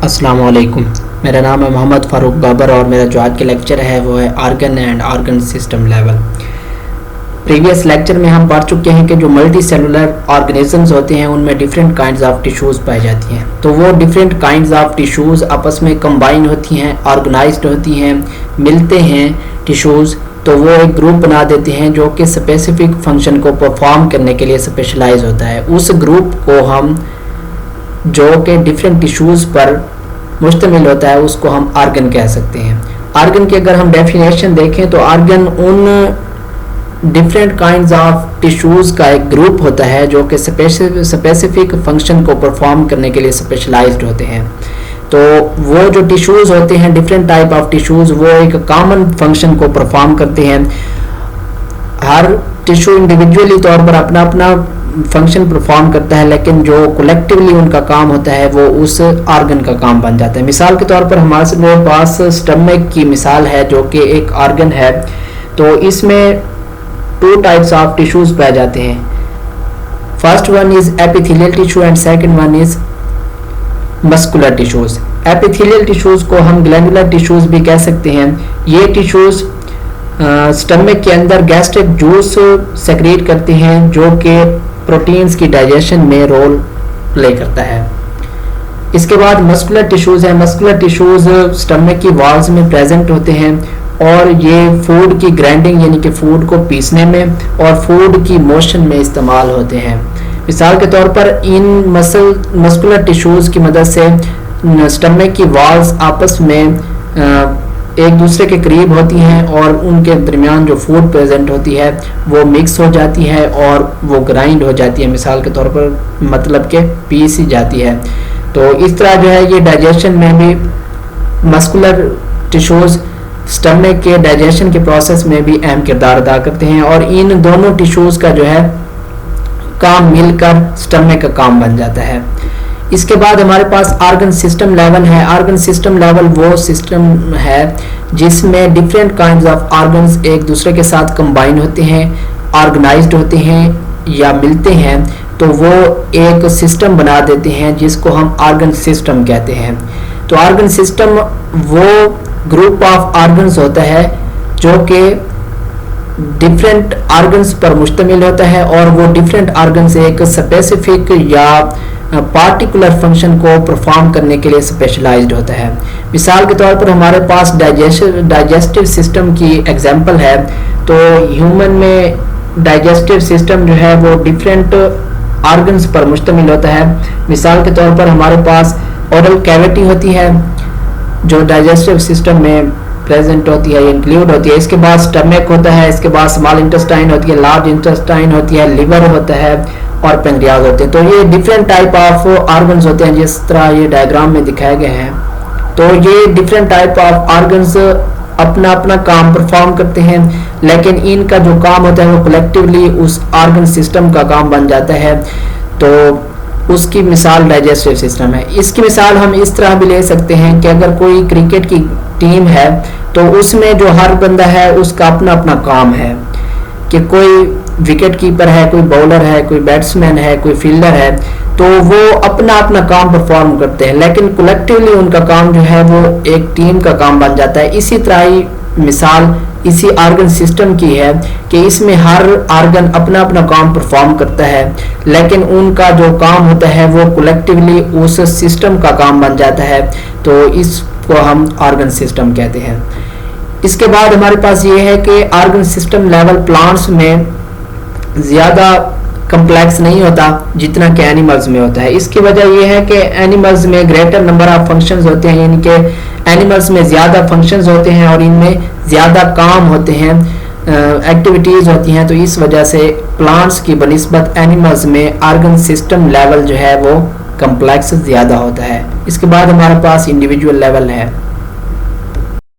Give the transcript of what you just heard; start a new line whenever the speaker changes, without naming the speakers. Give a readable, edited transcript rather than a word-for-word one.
अस्सलाम वालेकुम। मेरा नाम है मोहम्मद फ़ारूक बाबर और मेरा जो आज के लेक्चर है वो है organ and organ system level. Previous lecture में हम पढ़ चुके हैं कि जो मल्टी सेलुलर ऑर्गेनिजम्स होते हैं उनमें डिफरेंट काइंड्स ऑफ टिश्यूज़ पाई जाती हैं। तो वो डिफरेंट काइंड्स ऑफ टिश्यूज़ आपस में कंबाइन होती हैं, ऑर्गेनाइज्ड होती हैं, मिलते हैं टिश्यूज़, तो वो एक ग्रुप बना देते हैं जो कि स्पेसिफिक फंक्शन को परफॉर्म करने के लिए स्पेशलाइज होता है। उस ग्रुप को हम जो कि डिफरेंट टिश्यूज़ पर मुश्तमिल होता है उसको हम आर्गन कह सकते हैं। आर्गन की अगर हम डेफिनेशन देखें तो आर्गन उन डिफरेंट काइंड्स ऑफ टिश्यूज़ का एक ग्रुप होता है जो कि स्पेसिफिक फंक्शन को परफॉर्म करने के लिए स्पेशलाइज्ड होते हैं। तो वो जो टिश्यूज़ होते हैं, डिफरेंट टाइप ऑफ टिश्यूज़, वो एक कॉमन फंक्शन को परफॉर्म करते हैं। हर टिश्यू इंडिविजुअली तौर पर अपना अपना फंक्शन परफॉर्म करता है, लेकिन जो कलेक्टिवली उनका काम होता है वो उस आर्गन का काम बन जाता है। मिसाल के तौर पर हमारे पास स्टमक की मिसाल है जो कि एक आर्गन है। तो इसमें टू टाइप्स ऑफ टिश्यूज पाए जाते हैं। First one is epithelial tissue and second one is muscular tissues. Epithelial tissues को हम ग्लैंडुलर टिश्यूज भी कह सकते हैं। ये टिश्यूज स्टमक के अंदर गैस्ट्रिक जूस सेक्रेट करते हैं जो कि प्रोटीन्स की डाइजेशन में रोल प्ले करता है। इसके बाद मस्कुलर टिश्यूज है। मस्कुलर टिश्यूज स्टमक की वॉल्स में प्रेजेंट होते हैं और ये फूड की ग्राइंडिंग यानी कि फूड को पीसने में और फूड की मोशन में इस्तेमाल होते हैं। मिसाल के तौर पर इन मस्कुलर टिश्यूज की मदद से स्टमक की वॉल्स आपस में एक दूसरे के करीब होती हैं और उनके दरमियान जो फूड प्रेजेंट होती है वो मिक्स हो जाती है और वो ग्राइंड हो जाती है। मिसाल के तौर पर मतलब के पीस ही जाती है। तो इस तरह जो है ये डाइजेशन में भी मस्कुलर टिश्यूज स्टमक के डाइजेशन के प्रोसेस में भी अहम किरदार अदा करते हैं और इन दोनों टिश्यूज का जो है काम मिलकर स्टमक का काम बन जाता है। इसके बाद हमारे पास आर्गन सिस्टम लेवल है। आर्गन सिस्टम लेवल वो सिस्टम है जिसमें डिफरेंट काइंड्स ऑफ ऑर्गन्स एक दूसरे के साथ कंबाइन होते हैं, ऑर्गेनाइज्ड होते हैं या मिलते हैं, तो वो एक सिस्टम बना देते हैं जिसको हम आर्गन सिस्टम कहते हैं। तो आर्गन सिस्टम वो ग्रुप ऑफ ऑर्गन्स होता है जो कि डिफरेंट ऑर्गन्स पर मुश्तमिल होता है और वो डिफरेंट ऑर्गन्स एक स्पेसिफिक या पार्टिकुलर फंक्शन को परफॉर्म करने के लिए स्पेशलाइज्ड होता है। मिसाल के तौर पर हमारे पास डाइजेस्टिव सिस्टम की एग्जांपल है। तो ह्यूमन में डाइजेस्टिव सिस्टम जो है वो डिफरेंट ऑर्गन्स पर मुश्तमिल होता है। मिसाल के तौर पर हमारे पास ओरल कैविटी होती है जो डाइजेस्टिव सिस्टम में प्रेजेंट होती है, इंक्लूड होती है। इसके बाद स्टमक होता है, इसके बाद स्मॉल इंटेस्टाइन होती है, लार्ज इंटेस्टाइन होती है, लिवर होता है और पेंक्रियाज होते हैं। तो ये डिफरेंट टाइप ऑफ ऑर्गन्स होते हैं जिस तरह ये डायग्राम में दिखाए गए हैं। तो ये डिफरेंट टाइप ऑफ ऑर्गन्स अपना अपना काम परफॉर्म करते हैं, लेकिन इनका जो काम होता है वो कलेक्टिवली उस ऑर्गन सिस्टम का काम बन जाता है। तो उसकी मिसाल डाइजेस्टिव सिस्टम है। इसकी मिसाल हम इस तरह भी ले सकते हैं कि अगर कोई क्रिकेट की टीम है तो उसमें जो हर बंदा है उसका अपना अपना काम है कि कोई विकेट कीपर है, कोई बॉलर है, कोई बैट्समैन है, कोई फील्डर है, तो वो अपना अपना काम परफॉर्म करते हैं, लेकिन कलेक्टिवली उनका काम जो है वो एक टीम का काम बन जाता है। इसी तरह ही मिसाल इसी ऑर्गन सिस्टम की है कि इसमें हर ऑर्गन अपना अपना काम परफॉर्म करता है, लेकिन उनका जो काम होता है वो कलेक्टिवली उस सिस्टम का काम बन जाता है। तो इसको हम ऑर्गन सिस्टम कहते हैं। इसके बाद हमारे पास ये है कि ऑर्गन सिस्टम लेवल प्लांट्स में ज़्यादा कम्प्लेक्स नहीं होता जितना कि एनिमल्स में होता है। इसकी वजह यह है कि एनिमल्स में ग्रेटर नंबर ऑफ फंक्शंस होते हैं, यानी कि एनिमल्स में ज़्यादा फंक्शंस होते हैं और इनमें ज़्यादा काम होते हैं, एक्टिविटीज़ होती हैं। तो इस वजह से प्लांट्स की बनिस्बत एनिमल्स में ऑर्गन सिस्टम लेवल जो है वो कम्प्लेक्स ज़्यादा होता है। इसके बाद हमारे पास इंडिविजुअल लेवल है।